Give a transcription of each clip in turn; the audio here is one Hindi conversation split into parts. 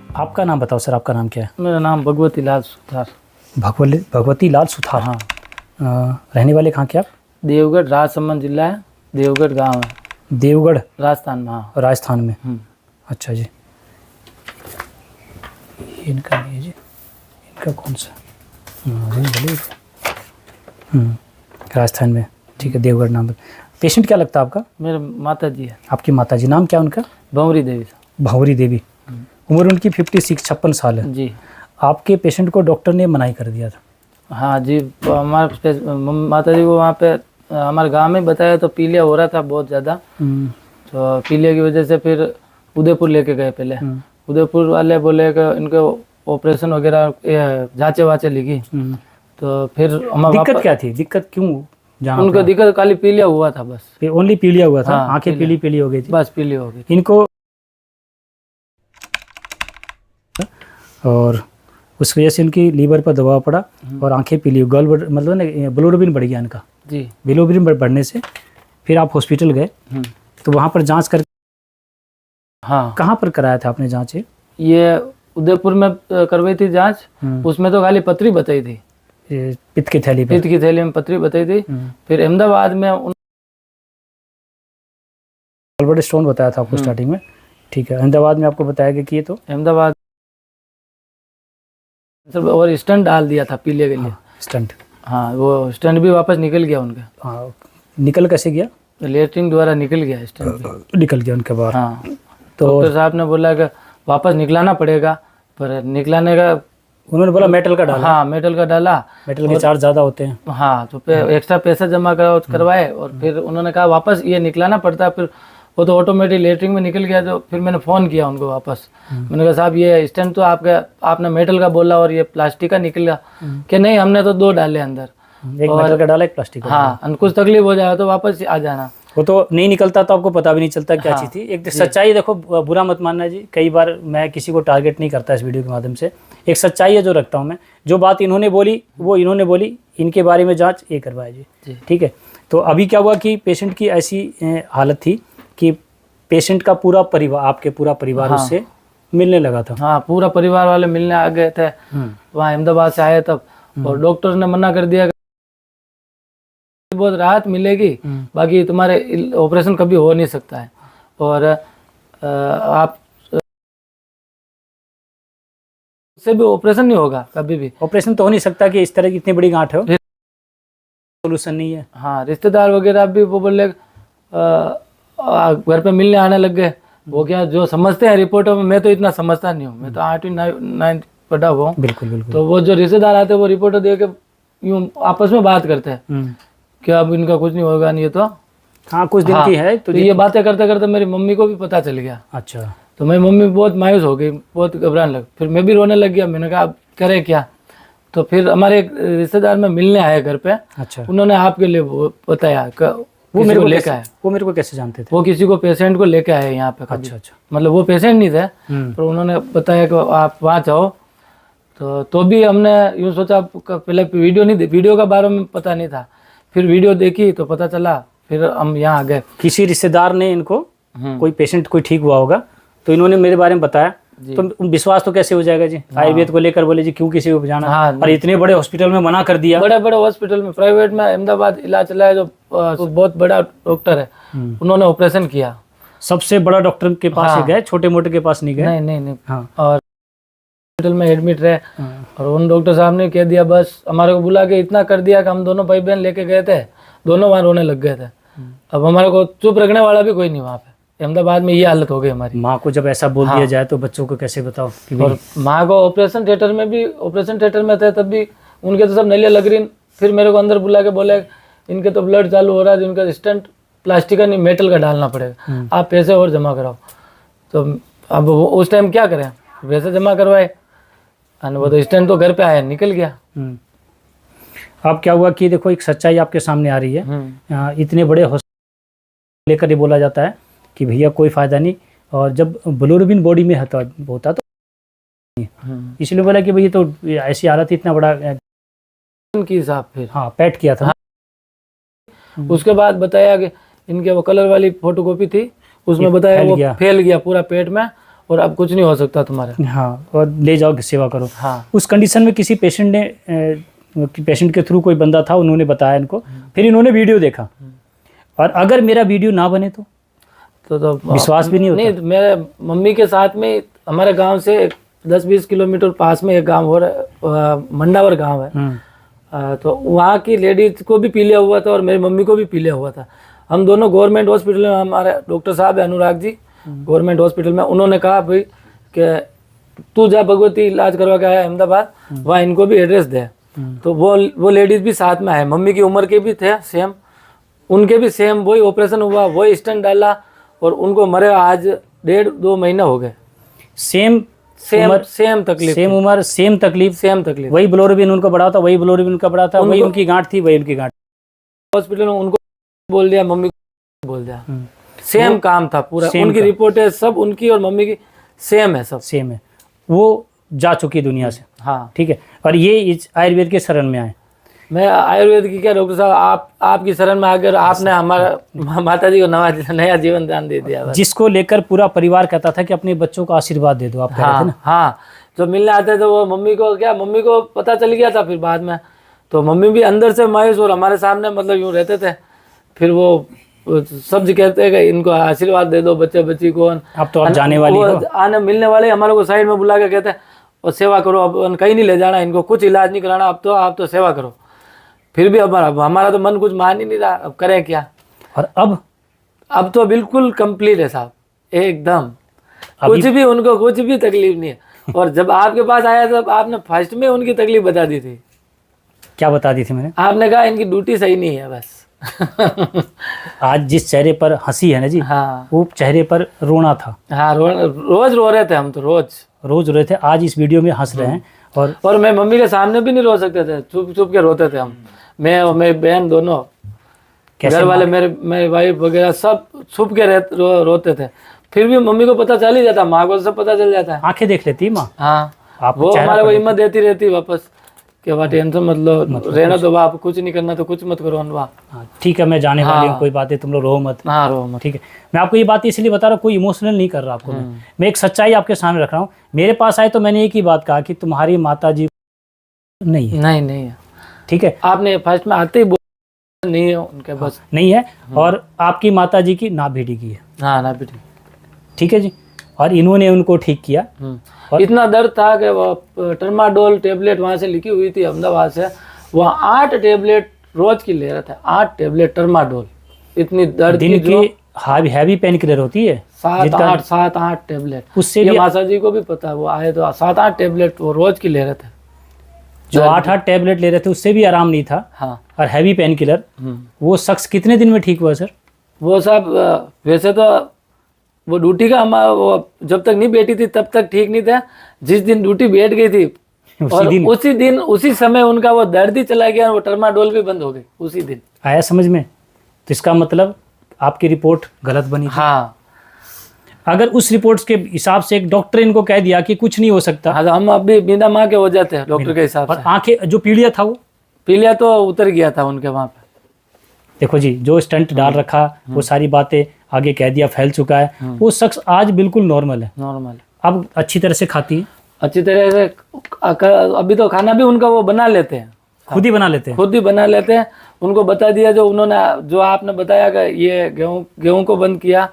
आपका नाम बताओ सर, आपका नाम क्या है? मेरा नाम भगवती लाल सुथार। भगवती लाल सुथार। हाँ। रहने वाले कहाँ के आप? देवगढ़ राजसमंद जिला है, देवगढ़ गांव है, देवगढ़ राजस्थान में। हाँ। राजस्थान में। अच्छा जी। इनका नहीं है जी, इनका कौन सा? राजस्थान में, ठीक है। देवगढ़ नाम। पेशेंट क्या लगता है आपका? मेरे माता जी है। आपकी माता जी, नाम क्या उनका? भंवरी देवी। भावरी देवी। उम्र उनकी 56 साल है जी। आपके पेशेंट को डॉक्टर ने मनाही कर दिया था? हाँ जी, हमारे माता जी को वहाँ पे हमारे गांव में बताया तो पीलिया हो रहा था बहुत ज़्यादा। तो पीलिया की वजह से फिर उदयपुर लेके गए पहले। उदयपुर वाले बोले कि इनके ऑपरेशन वगैरह जांचे वाचे लिखी। तो फिर हमारा दिक्कत क्या थी? दिक्कत क्यों जाना? उनको दिक्कत खाली पीलिया हुआ था बस। ओनली पीलिया हुआ था? हाँ, आंखें पीली पीली हो गई थी बस, पीली हो गई इनको, और उस वजह से इनकी लीवर पर दबाव पड़ा और आंखें पीली, गल मतलब ना बिलोरुबिन बढ़ गया इनका जी। बिलोरुबिन बढ़ने से फिर आप हॉस्पिटल गए तो वहाँ पर जांच कर। हाँ। कहाँ पर कराया था आपने जांच? ये उदयपुर में करवाई थी जांच। उसमें तो खाली पथरी बताई थी, पित्त की थैली पर। पित्त की थैली में पथरी बताई थी। फिर अहमदाबाद में गॉलब्लैडर स्टोन बताया था आपको स्टार्टिंग में, ठीक है। अहमदाबाद में आपको बताया गया कि ये तो अहमदाबाद और स्टंट डाल दिया था पीलिया के लिए। स्टंट? हाँ, वो स्टंट भी वापस निकल गया उनका। हाँ, निकल कैसे गया? लेटरिन द्वारा निकल गया स्टंट भी। निकल गया उनके बाहर। हाँ। तो डॉक्टर साहब ने बोला कि वापस निकलाना पड़ेगा, पर निकलाने का उन्होंने बोला मेटल का डाला। हाँ, मेटल का डाला। मेटल के चार्ज ज़्यादा होते हैं। हाँ, तो एक्स्ट्रा पैसा जमा करवाए और फिर उन्होंने कहा वापस ये निकलाना पड़ता है। फिर वो तो ऑटोमेटिक लेटरिन में निकल गया। तो फिर मैंने फ़ोन किया उनको वापस। मैंने कहा साहब ये स्टैंड तो आपने मेटल का बोला और ये प्लास्टिक का निकला कि नहीं, हमने तो 2 डाले अंदर, एक मेटल का डाला, एक प्लास्टिक का। हाँ, कुछ तकलीफ हो जाए तो वापस आ जाना। वो तो नहीं निकलता तो आपको पता भी नहीं चलता क्या चीज़ थी। एक सच्चाई देखो, बुरा मत मानना जी, कई बार मैं किसी को टारगेट नहीं करता इस वीडियो के माध्यम से। एक सच्चाई है जो रखता हूँ मैं। जो बात इन्होंने बोली वो इन्होंने बोली, इनके बारे में जांच ये करवाए जी, ठीक है। तो अभी क्या हुआ कि पेशेंट की ऐसी हालत थी कि पेशेंट का पूरा परिवार, आपके पूरा परिवार उससे मिलने लगा था। हाँ, पूरा परिवार वाले मिलने आ गए थे वहाँ अहमदाबाद से आए तब। और डॉक्टर ने मना कर दिया बहुत राहत मिलेगी, बाकी तुम्हारे ऑपरेशन कभी हो नहीं सकता है और आप से भी ऑपरेशन नहीं होगा कभी भी। ऑपरेशन तो हो नहीं सकता कि इस तरह की इतनी बड़ी गांठ हो, सोल्यूशन नहीं है। हाँ, रिश्तेदार वगैरह भी वो बोले घर पे मिलने आने लग गए। वो क्या जो समझते हैं रिपोर्टों में, मैं तो इतना समझता नहीं हूँ, मैं तो 8वीं 9th पढ़ा हुआ हूँ। बिल्कुल बिल्कुल। तो वो जो रिश्तेदार आते हैं वो रिपोर्टर दे के यूँ आपस में बात करते हैं कि अब इनका कुछ नहीं होगा, नहीं तो हाँ कुछ दिन की है। तो ये बातें करते करते मेरी मम्मी को भी पता चल गया। अच्छा। तो मेरी मम्मी बहुत मायूस हो गई, बहुत घबराने लग। फिर मैं भी रोने लग गया। मैंने कहा अब करें क्या? तो फिर हमारे एक रिश्तेदार में मिलने आए घर पे। अच्छा। उन्होंने आपके लिए बताया वो मेरे को लेके आए। वो मेरे को कैसे जानते थे? वो किसी को पेशेंट को लेके आए यहाँ पे। अच्छा अच्छा। मतलब वो पेशेंट नहीं थे, पर उन्होंने बताया कि आप वहाँ जाओ। तो भी हमने यूँ सोचा, पहले वीडियो का बारे में पता नहीं था। फिर वीडियो देखी तो पता चला, फिर हम यहाँ आ गए। किसी रिश्तेदार ने इनको, कोई पेशेंट कोई ठीक हुआ होगा तो इन्होंने मेरे बारे में बताया, तो विश्वास तो कैसे हो जाएगा जी? आयुर्वेद को लेकर बोले जी क्यों किसी को जाना। और इतने बड़े हॉस्पिटल में मना कर दिया। बड़े बड़े हॉस्पिटल में, प्राइवेट में अहमदाबाद इलाज चला है जो बहुत बड़ा डॉक्टर है, उन्होंने ऑपरेशन किया। सबसे बड़ा डॉक्टर के पास गए, छोटे मोटे के पास नहीं गए? नहीं। और हॉस्पिटल में एडमिट रहे और उन डॉक्टर साहब ने कह दिया, बस हमारे को बुला के इतना कर दिया कि हम दोनों भाई बहन लेके गए थे, दोनों वहाँ रोने लग गए थे। अब हमारे को चुप रखने वाला भी कोई नहीं वहाँ पे। अहमदाबाद में ये हालत हो गई हमारी। माँ को जब ऐसा बोल दिया जाए तो बच्चों को कैसे बताओ? और माँ को ऑपरेशन थिएटर में थे तब भी उनके तो सब नलियाँ लग रही। फिर मेरे को अंदर बुला के बोले इनके तो ब्लड चालू हो रहा है, इनका स्टंट प्लास्टिक का नहीं मेटल का डालना पड़ेगा, आप पैसे और जमा कराओ। तो अब उस टाइम क्या करें, पैसे जमा करवाए, वो तो स्टंट तो घर पे आया, निकल गया। अब क्या हुआ कि देखो एक सच्चाई आपके सामने आ रही है। इतने बड़े हॉस्पिटल लेकर ये बोला जाता है कि भैया कोई फायदा नहीं, और जब बिलोरुबिन बॉडी में होता तो इसलिए बोला कि भैया तो ऐसी हालत, इतना बड़ा की साहब फिर पैट किया था। उसके बाद बताया कि इनके वो कलर वाली फोटोकॉपी थी, उसमें बताया वो फैल गया पूरा पेट में और अब कुछ नहीं हो सकता तुम्हारे। हाँ, और ले जाओ सेवा करो। हाँ उस कंडीशन में किसी पेशेंट के थ्रू कोई बंदा था, उन्होंने बताया इनको, फिर इन्होंने वीडियो देखा, और अगर मेरा वीडियो ना बने तो विश्वास भी नहीं होता। नहीं, मेरे मम्मी के साथ में हमारे गांव से 10-20 किलोमीटर पास में एक गांव हो रहा, मंडावर गांव है। तो वहाँ की लेडीज को भी पीलिया हुआ था और मेरी मम्मी को भी पीलिया हुआ था। हम दोनों गवर्नमेंट हॉस्पिटल में, हमारे डॉक्टर साहब है अनुराग जी, गवर्नमेंट हॉस्पिटल में, उन्होंने कहा भाई कि तू जा भगवती इलाज करवा के आया अहमदाबाद, वहाँ इनको भी एड्रेस दे। तो वो लेडीज भी साथ में आए, मम्मी की उम्र के भी थे सेम, उनके भी सेम वही ऑपरेशन हुआ, वही स्टेंट डाला और उनको मरे आज 1.5-2 महीना हो गए। सेम तकलीफ, सेम उम्र, सेम तकलीफ, वही ब्लोरोबिन उनको बढ़ा था, वही ब्लोरोबिन उनका बढ़ा था, वही उनकी गांठ थी, वही उनकी गांठ। हॉस्पिटल में उनको बोल दिया, मम्मी को बोल दिया, सेम काम था पूरा, उनकी रिपोर्टें सब उनकी और मम्मी की सेम है, सब सेम है। वो जा चुकी दुनिया से। हाँ ठीक है, और ये इस आयुर्वेद के शरण में आए। मैं आयुर्वेद की क्या डॉक्टर साहब, आपकी शरण में आकर आपने हमारा माता जी को नया जीवन दान दे दिया। जिसको लेकर पूरा परिवार कहता था कि अपने बच्चों को आशीर्वाद दे दो, आप कह रहे थे ना। हाँ, जो मिलने आते थे वो मम्मी को पता चल गया था फिर बाद में, तो मम्मी भी अंदर से मायूस और हमारे सामने मतलब यूँ रहते थे। फिर वो सब कहते हैं कि इनको आशीर्वाद दे दो बच्चे बच्ची को। अब तो आप जाने वाली हो, आने मिलने वाले हमारे को साइड में बुला के कहते हैं और सेवा करो, अब कहीं नहीं ले जाना इनको, कुछ इलाज नहीं कराना, अब तो आप तो सेवा करो। फिर भी हमारा तो मन कुछ मान ही नहीं रहा, अब करें क्या। और अब तो बिल्कुल कंप्लीट है साहब, एकदम कुछ भी, उनको कुछ भी तकलीफ नहीं है। और जब आपके पास आया तब आपने फर्स्ट में उनकी तकलीफ बता दी थी। क्या बता दी थी मैंने? आपने कहा इनकी ड्यूटी सही नहीं है बस। आज जिस चेहरे पर हंसी है ना जी, हाँ, वो चेहरे पर रोना था। हाँ, रोज रो रहे थे हम तो, रोज रो रहे थे। आज इस वीडियो में हंस रहे हैं। और मैं मम्मी के सामने भी नहीं रो सकते थे, चुप चुप के रोते थे हम, मैं और मेरी बहन दोनों, घर वाले मेरे वाइफ वगैरह सब छुप के रोते थे। फिर भी मम्मी को पता चल ही जाता, माँ को सब पता चल जाता है, आंखें देख लेती माँ। हाँ, वो हमारे को हिम्मत देती रहती वापस कि वाह टेंशन मत लो, रहना तो वाह, कुछ नहीं करना तो कुछ मत करो वाह। ठीक है, मैं जाने वाली हूँ, कोई बात है, तुम लोग रो मत। हाँ, रो मत। ठीक है, मैं आपको ये बात इसलिए बता रहा हूँ, कोई इमोशनल नहीं कर रहा आपको। मैं एक सच्चाई आपके सामने रख रहा हूँ। मेरे पास आए तो मैंने एक ही बात कहा कि तुम्हारी माता जी नहीं है। ठीक है, आपने फर्स्ट में आते ही नहीं है उनके बस, नहीं है। और आपकी माता जी की नाभि डिगी है। हाँ, नाभि। ठीक है जी, और इन्होंने उनको ठीक किया। और इतना दर्द था कि वो टर्माडोल टेबलेट वहाँ से लिखी हुई थी अहमदाबाद से, वह 8 टेबलेट रोज की ले रहा था, 8 टेबलेट टर्माडोल। इतनी दर्द दिन की हैवी पेन किलर होती है, 7-8 टेबलेट। उससे भी माता जी को भी पता है, वो आए तो 7-8 टेबलेट वो रोज की ले रहे थे। जो 8-8 टेबलेट ले रहे थे उससे भी आराम नहीं था। हाँ, और हैवी पेन किलर। वो शख्स कितने दिन में ठीक हुआ सर? वो सब वैसे तो वो ड्यूटी का वो जब तक नहीं बैठी थी तब तक ठीक नहीं था। जिस दिन ड्यूटी बैठ गई थी उसी दिन उसी समय उनका वो दर्द ही चला गया, वो टर्माडोल भी बंद हो गई उसी दिन। आया समझ में? तो इसका मतलब आपकी रिपोर्ट गलत बनी थी। हाँ, अगर उस रिपोर्ट के हिसाब से एक डॉक्टर इनको कह दिया कि कुछ नहीं हो सकता, हाँ, तो हम अभी बिना माँ के हो जाते हैं डॉक्टर के हिसाब से। आंखें जो पीलिया था, वो पीलिया तो उतर गया था उनके वहाँ पे। देखो जी, जो स्टंट डाल रखा, वो सारी बातें आगे कह दिया, फैल चुका है। वो शख्स आज बिल्कुल नॉर्मल है। अब अच्छी तरह से खाती है, अच्छी तरह से। अभी तो खाना भी उनका वो बना लेते हैं, खुद ही बना लेते हैं। उनको बता दिया, जो आपने बताया कि ये गेहूं को बंद किया,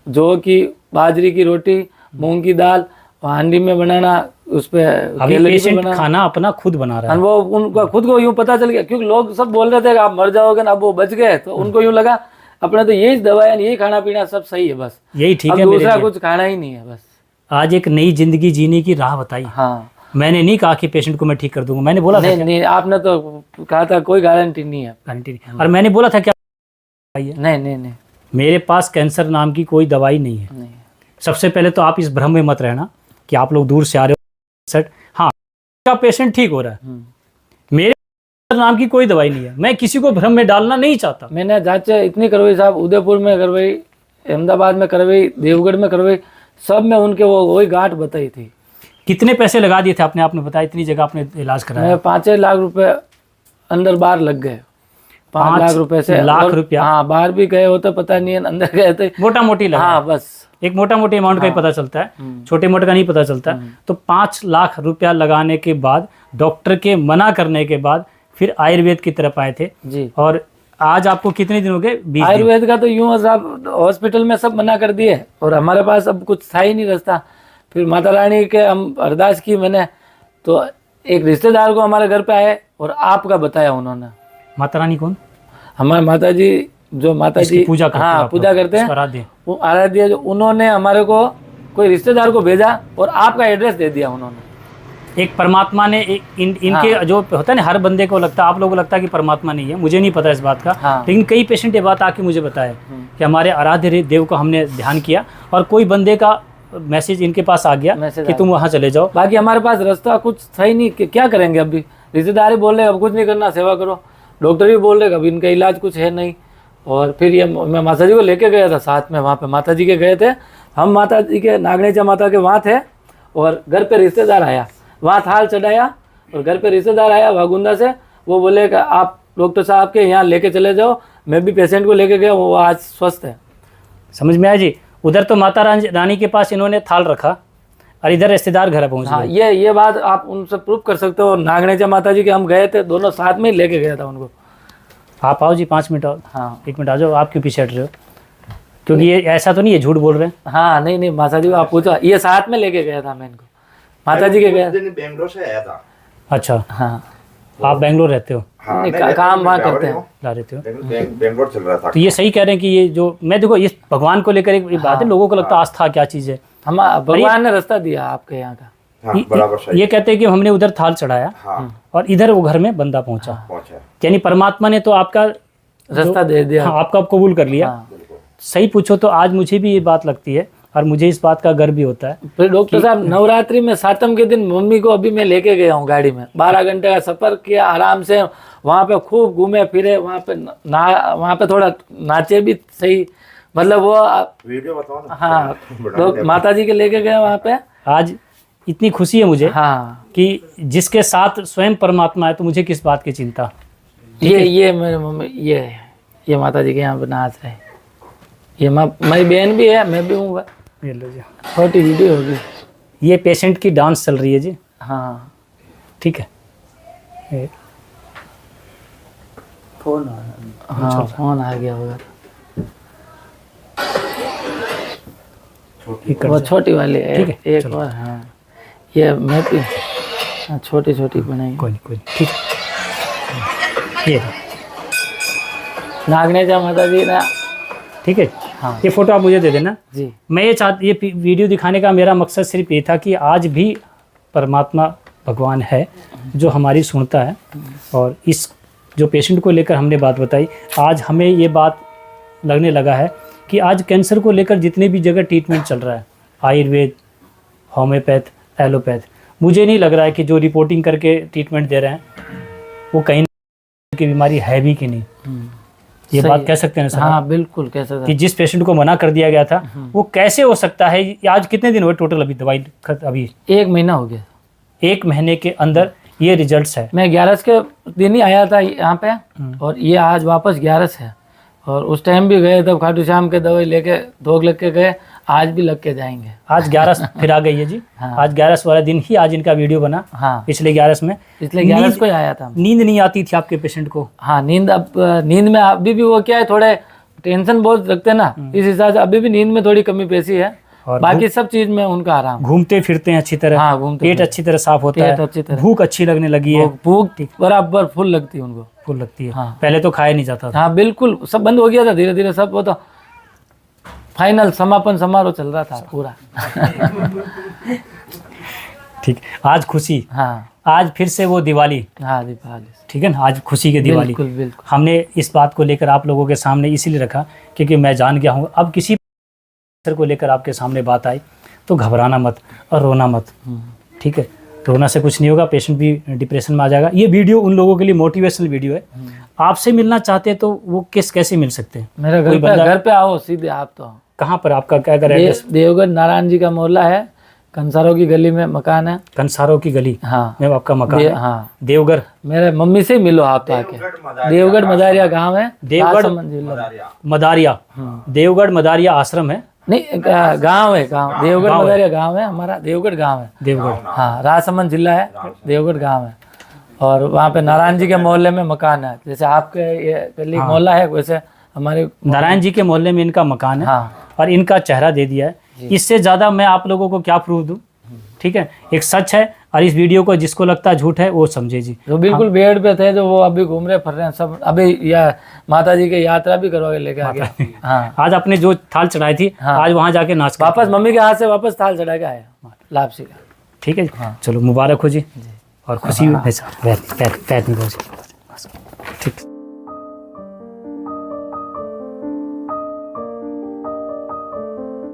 जो कि बाजरी की रोटी, मूंग की दाल हांडी में बनाना, उस पे पेशेंट खाना अपना खुद बना रहा है। वो उनका खुद को यूं पता चल गया, क्योंकि लोग सब बोल रहे थे कि आप मर जाओगे ना, अब वो बच गए, तो उनको यूं लगा अपने तो यही दवाएं, यही खाना पीना सब सही है, बस यही ठीक है, दूसरा कुछ खाना ही नहीं है बस। आज एक नई जिंदगी जीने की राह बताई। हाँ, मैंने नहीं कहा कि पेशेंट को मैं ठीक कर दूंगा, मैंने बोला था नहीं, आपने तो कहा था कोई गारंटी नहीं है, और मैंने बोला था क्या नहीं, मेरे पास कैंसर नाम की कोई दवाई नहीं है। सबसे पहले तो आप इस भ्रम में मत रहना कि आप लोग दूर से आ रहे हो। हाँ, का पेशेंट ठीक हो रहा है, मेरे नाम की कोई दवाई नहीं है। मैं किसी को भ्रम में डालना नहीं चाहता। मैंने जांच इतनी करवाई साहब, उदयपुर में करवाई, अहमदाबाद में करवाई, देवगढ़ में करवाई, सब में उनके वही गांठ बताई थी। कितने पैसे लगा दिए थे आपने बताया, इतनी जगह आपने इलाज कराया? 5 लाख रुपए अंदर बाहर लग गए। 5 लाख रुपए से। लाख और रुपया। हाँ, बाहर भी गए हो तो पता नहीं है, अंदर गए थे मोटा मोटी लगा। हाँ बस एक मोटा मोटी अमाउंट का ही पता चलता है, छोटे मोटे का नहीं पता चलता। तो 5 लाख रुपया लगाने के बाद, डॉक्टर के मना करने के बाद फिर आयुर्वेद की तरफ आए थे। जी। और आज आपको कितने दिन हो गए? 20 दिन। आयुर्वेद का तो यूं साहब हॉस्पिटल में सब मना कर दिए और हमारे पास अब कुछ था ही नहीं रास्ता। फिर माता रानी के हम अरदास की मैंने, तो एक रिश्तेदार को हमारे घर पे आए और आपका बताया उन्होंने। माता रानी कौन? हमारे माता जी, जो माता इसकी जी पूजा करते हैं हाँ आप पूजा लोग, करते हैं, आराध्य। वो आराध्य, जो उन्होंने हमारे को कोई रिश्तेदार को भेजा और आपका एड्रेस दे दिया उन्होंने। एक परमात्मा ने इनके जो होता है ना, हर बंदे को लगता है, आप लोगों को लगता है कि परमात्मा नहीं है, मुझे नहीं पता इस बात का। हाँ। लेकिन कई पेशेंट ये बात आके मुझे बताए कि हमारे आराध्य देव को हमने ध्यान किया और कोई बंदे का मैसेज इनके पास आ गया मैसेज कि तुम वहाँ चले जाओ। बाकी हमारे पास रास्ता कुछ था ही नहीं कि क्या करेंगे। अभी रिश्तेदार ही बोल रहे अब कुछ नहीं करना, सेवा करो। डॉक्टर भी बोल रहे अब इनका इलाज कुछ है नहीं। और फिर ये मैं माता जी को लेके गया था साथ में, वहाँ पे माता जी के गए थे हम, माता जी के नागनेचा माता के वहाँ थे और घर पे रिश्तेदार आया, वहाँ थाल चढ़ाया और घर पे रिश्तेदार आया वागुंदा से। वो बोले कि आप डॉक्टर साहब के यहाँ लेके चले जाओ। मैं भी पेशेंट को लेके गया, वो आज स्वस्थ है। समझ में आया जी? उधर तो माता रानी के पास इन्होंने थाल रखा और इधर रिश्तेदार घर पहुँच हाँ, गए। ये बात आप उनसे प्रूव कर सकते हो। नागनेचा माता जी के हम गए थे, दोनों साथ में ही लेके गया था उनको। आप आओ जी, 5 मिनट आओ। हाँ 1 मिनट आ जाओ। आप क्यों पीछे हट रहे हो? क्योंकि ये ऐसा तो नहीं है झूठ बोल रहे हैं? हाँ, नहीं माता जी को आप पूछो, ये साथ में लेके गया था मैं इनको, माता जी के गया। बेंगलोर से आया था। अच्छा, हाँ, आप बेंगलोर रहते हो? हाँ, नहीं, मैं काम वहाँ बेंगलोर करते ही हैं। हूँ। ला रहते हो? बेंगलोर चल रहा था। तो ये सही कह रहे हैं कि ये जो मैं देखो, इस भगवान को लेकर एक बात है, लोगों को लगता है आस्था क्या चीज़ है। हम भगवान ने रास्ता दिया आपके यहाँ का। हाँ, बराबर सही। ये कहते हैं कि हमने उधर थाल चढ़ाया हाँ, और इधर वो घर में बंदा पहुंचा, पहुंचा। यानी परमात्मा ने तो आपका रास्ता दे दिया। हाँ, आपका कबूल कर लिया। हाँ। सही पूछो तो आज मुझे भी ये बात लगती है और मुझे इस बात का गर्व भी होता है। फिर डॉक्टर साहब नवरात्रि में 7म के दिन मम्मी को अभी मैं लेके गया हूँ गाड़ी में, 12 घंटे का सफर किया आराम से। वहाँ पे खूब घूमे फिरे, वहाँ पे वहाँ पे थोड़ा नाचे भी सही, मतलब वो वीडियो बताओ ना। हाँ माता जी के लेके गए वहाँ पे। आज इतनी खुशी है मुझे हाँ, कि जिसके साथ स्वयं परमात्मा है, तो मुझे किस बात की चिंता। ये मेरे मम्मी, ये माता जी के यहाँ पे नाच रहे। ये मेरी बहन भी है, मैं भी हूँ। ये लो जी, छोटी वीडियो होगी। ये पेशेंट की डांस चल रही है जी। हाँ, ठीक है। फोन हाँ फोन आ गया होगा। वो छोटी वाली है, ठीक है, एक और। हाँ, ये मैं भी छोटी छोटी बनाई। कोई नहीं, ठीक है। ये नागनेचा माता जी ना। ठीक है। हाँ ये फोटो आप मुझे दे देना। जी। मैं ये वीडियो दिखाने का मेरा मकसद सिर्फ ये था कि आज भी परमात्मा भगवान है जो हमारी सुनता है। और इस जो पेशेंट को लेकर हमने बात बताई, आज हमें ये बात लगने लगा है कि आज कैंसर को लेकर जितने भी जगह ट्रीटमेंट चल रहा है, आयुर्वेद, होम्योपैथ, एलोपैथ, मुझे नहीं लग रहा है कि जो रिपोर्टिंग करके ट्रीटमेंट दे रहे हैं वो कहीं की बीमारी है भी कि नहीं। ये सही बात है। कह सकते हैं सर? हाँ बिल्कुल कह सकते कि हैं। जिस पेशेंट को मना कर दिया गया था वो कैसे हो सकता है। आज कितने दिन हुए टोटल अभी दवाई अभी? 1 महीना हो गया। 1 महीने के अंदर ये रिजल्ट्स है। मैं 11 के दिन ही आया था यहाँ पे और ये आज वापस 11 है। और उस टाइम भी गए तब खाटू श्याम के दवाई लेके 2 लग के गए, आज भी लग के जाएंगे। आज 11 फिर आ गई है जी। हाँ। आज 11 वाला दिन ही आज इनका वीडियो बना। हाँ, पिछले 11 में इसलिए 11 को ही आया था। नींद नहीं आती थी आपके पेशेंट को? हाँ, नींद में अभी भी वो क्या है, थोड़े टेंशन बहुत रखते हैं ना, इस हिसाब से अभी भी नींद में थोड़ी कमी पेशी है। और बाकी सब चीज में उनका आराम। घूमते फिरते हैं अच्छी तरह? हाँ, घूमते पेट अच्छी तरह साफ होता पेट है? अच्छी तरह। भूख अच्छी लगने लगी है? भूख बराबर फुल लगती है उनको। फुल लगती है? हाँ। पहले तो खाया नहीं जाता था? हाँ बिल्कुल, सब बंद हो गया था धीरे धीरे सब। वो तो फाइनल समापन समारोह चल रहा था पूरा। ठीक। आज खुशी, हाँ आज फिर से वो दिवाली। हाँ, दीपावली। ठीक है ना, आज खुशी की दिवाली। बिल्कुल बिल्कुल। हमने इस बात को लेकर आप लोगों के सामने इसीलिए रखा क्योंकि मैं जान गया हूँ अब किसी को लेकर आपके सामने बात आई तो घबराना मत और रोना मत। ठीक है, रोना से कुछ नहीं होगा, पेशेंट भी डिप्रेशन में आ जाएगा। ये वीडियो उन लोगों के लिए मोटिवेशनल वीडियो है। आपसे मिलना चाहते हैं तो वो कैसे मिल सकते हैं? मेरे घर पे आओ सीधे आप। तो कहाँ पर आपका क्या एड्रेस? देवगढ़ नारायण जी का मोहल्ला है, कंसारों की गली में मकान है। कंसारों की गली हाँ में आपका मकान है। हाँ, देवघर मेरे मम्मी से ही मिलो आप आके। देवगढ़ मदारिया गांव है, देवगढ़ राजसमंद जिला में। मदारिया, देवगढ़ मदारिया आश्रम है। नहीं गांव है, गांव देवगढ़ मदारिया गांव है हमारा, देवगढ़ गांव है। देवगढ़ हाँ, राजसमंद जिला है, देवगढ़ गांव है। और वहाँ पे नारायण जी के मोहल्ले में मकान है, जैसे आपके ये गली मोहल्ला है वैसे हमारे नारायण जी के मोहल्ले में इनका मकान है। हाँ। और इनका चेहरा दे दिया है। इससे ज़्यादा मैं आप लोगों को क्या प्रूफ दूं? ठीक है, एक सच है और इस वीडियो को जिसको लगता है झूठ है वो समझे जी। जो बिल्कुल बेड पे थे, जो वो अभी घूम रहे फिर रहे हैं सब, अभी या माता जी की यात्रा भी करवा के लेके आ गया। हाँ, आज अपने जो थाल चढ़ाई थी, हाँ। आज वहाँ जाके नाच वापस मम्मी के हाथ से वापस थाल चढ़ा के आए लापसी का। ठीक है जी। चलो मुबारक हो जी। और खुशी पैर नहीं पहुंची। ठीक।